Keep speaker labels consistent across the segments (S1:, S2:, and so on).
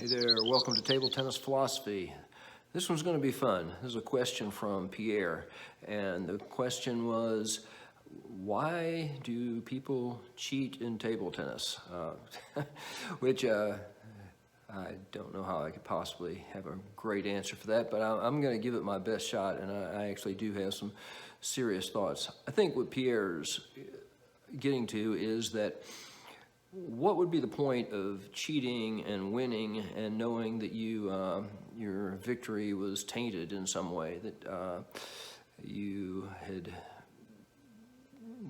S1: Hey there, welcome to Table Tennis Philosophy. This one's going to be fun. This is a question from Pierre, and the question was, why do people cheat in table tennis? Which I don't know how I could possibly have a great answer for that, but I'm going to give it my best shot, and I actually do have some serious thoughts. I think what Pierre's getting to is that what would be the point of cheating and winning and knowing that your victory was tainted in some way, that you had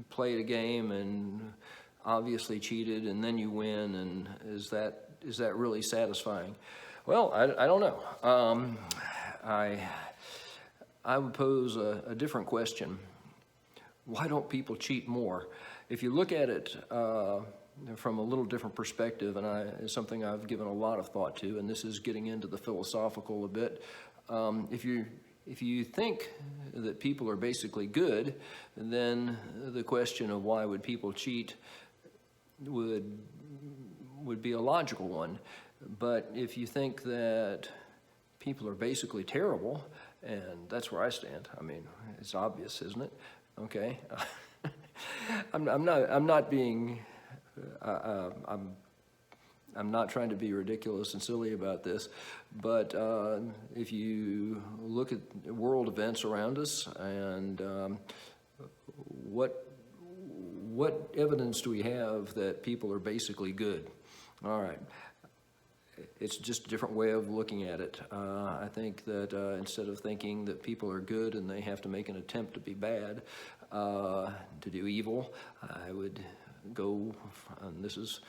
S1: played a game and obviously cheated and then you win, and is that really satisfying? Well, I don't know. I would pose a different question. Why don't people cheat more? If you look at it from a little different perspective, and it's something I've given a lot of thought to, and this is getting into the philosophical a bit. If you think that people are basically good, then the question of why would people cheat would be a logical one. But if you think that people are basically terrible, and that's where I stand. I mean, it's obvious, isn't it? Okay. I'm not being. I'm not trying to be ridiculous and silly about this, but if you look at world events around us, and what evidence do we have that people are basically good? All right. It's just a different way of looking at it. I think that instead of thinking that people are good and they have to make an attempt to be bad, to do evil, I would go, and this is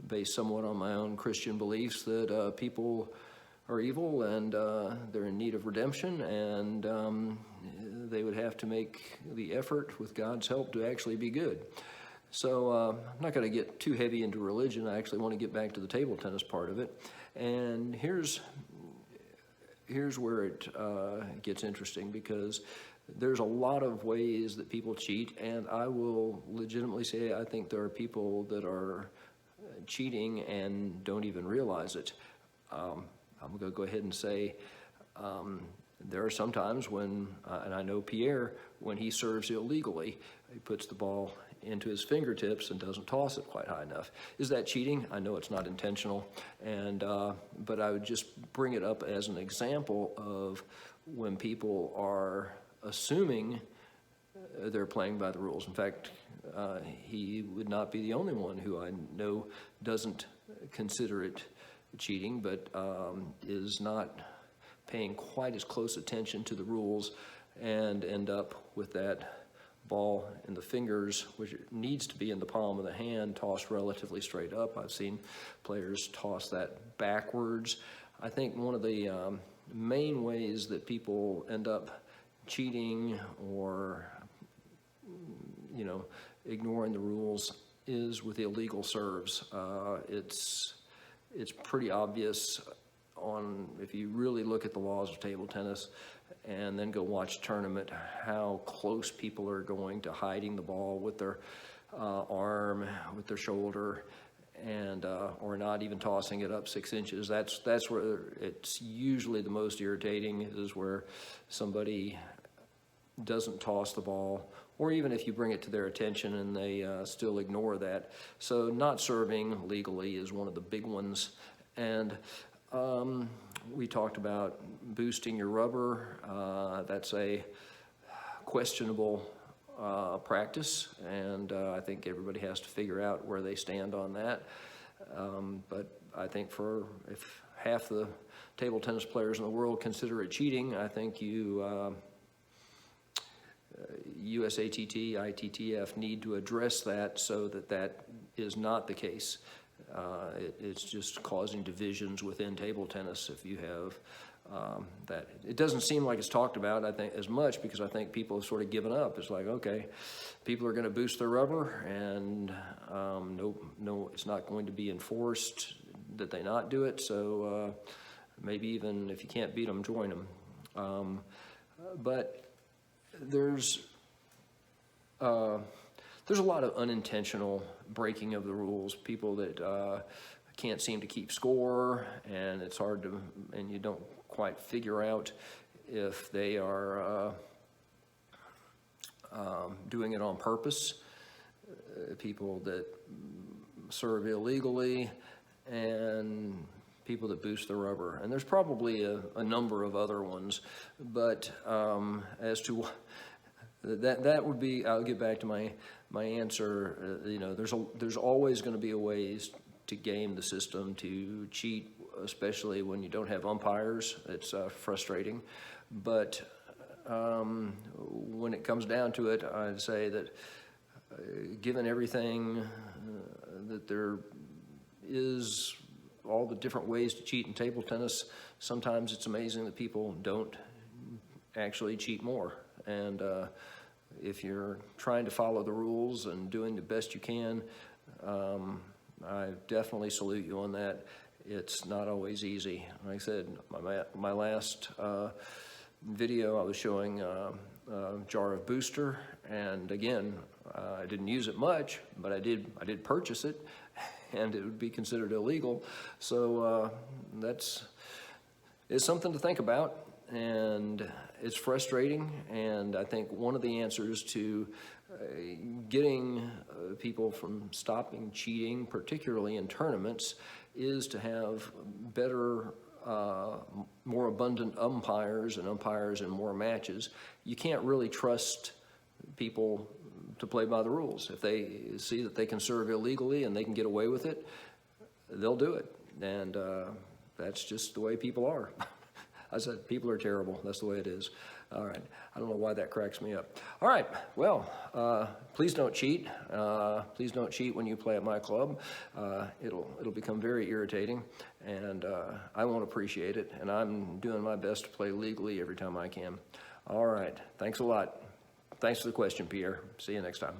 S1: based somewhat on my own Christian beliefs, that people are evil and they're in need of redemption, and they would have to make the effort with God's help to actually be good. So I'm not going to get too heavy into religion. I actually want to get back to the table tennis part of it. And here's where it gets interesting, because there's a lot of ways that people cheat, and I will legitimately say I think there are people that are cheating and don't even realize it. I'm going to go ahead and say there are some times when, and I know Pierre, when he serves illegally, he puts the ball into his fingertips and doesn't toss it quite high enough. Is that cheating? I know it's not intentional, and but I would just bring it up as an example of when people are assuming they're playing by the rules. In fact, he would not be the only one who I know doesn't consider it cheating, but is not paying quite as close attention to the rules and end up with that ball in the fingers, which needs to be in the palm of the hand, tossed relatively straight up. I've seen players toss that backwards. I think one of the main ways that people end up cheating or ignoring the rules is with illegal serves. It's pretty obvious if you really look at the laws of table tennis and then go watch a tournament, how close people are going to hiding the ball with their arm, with their shoulder, and or not even tossing it up 6 inches. That's where it's usually the most irritating, is where somebody doesn't toss the ball, or even if you bring it to their attention and they still ignore that. So not serving legally is one of the big ones. And we talked about boosting your rubber. That's a questionable practice, and I think everybody has to figure out where they stand on that. But I think if half the table tennis players in the world consider it cheating, I think USATT, ITTF need to address that so that is not the case. It's just causing divisions within table tennis if you have that. It doesn't seem like it's talked about, I think, as much, because I think people have sort of given up. It's like, okay, people are going to boost their rubber, and no, it's not going to be enforced that they not do it. So maybe even if you can't beat them, join them. But there's a lot of unintentional breaking of the rules. People that can't seem to keep score, and it's hard to, and you don't quite figure out if they are doing it on purpose. People that serve illegally, and people that boost the rubber. And there's probably a number of other ones, but as to that would be, I'll get back to my answer. You know, there's always going to be a ways to game the system, to cheat, especially when you don't have umpires. It's frustrating, but when it comes down to it, I'd say that given everything that there is, all the different ways to cheat in table tennis, sometimes it's amazing that people don't actually cheat more. And if you're trying to follow the rules and doing the best you can, I definitely salute you on that. It's not always easy. Like I said, my last video, I was showing a jar of booster, and again, I didn't use it much, but I did purchase it, and it would be considered illegal. So it's something to think about, and it's frustrating. And I think one of the answers to getting people from stopping cheating, particularly in tournaments, is to have better, more abundant umpires and umpires in more matches. You can't really trust people to play by the rules. If they see that they can serve illegally and they can get away with it, they'll do it. And that's just the way people are. I said, people are terrible. That's the way it is. All right. I don't know why that cracks me up. All right. Well, please don't cheat. Please don't cheat when you play at my club. It'll become very irritating, and I won't appreciate it. And I'm doing my best to play legally every time I can. All right. Thanks a lot. Thanks for the question, Pierre. See you next time.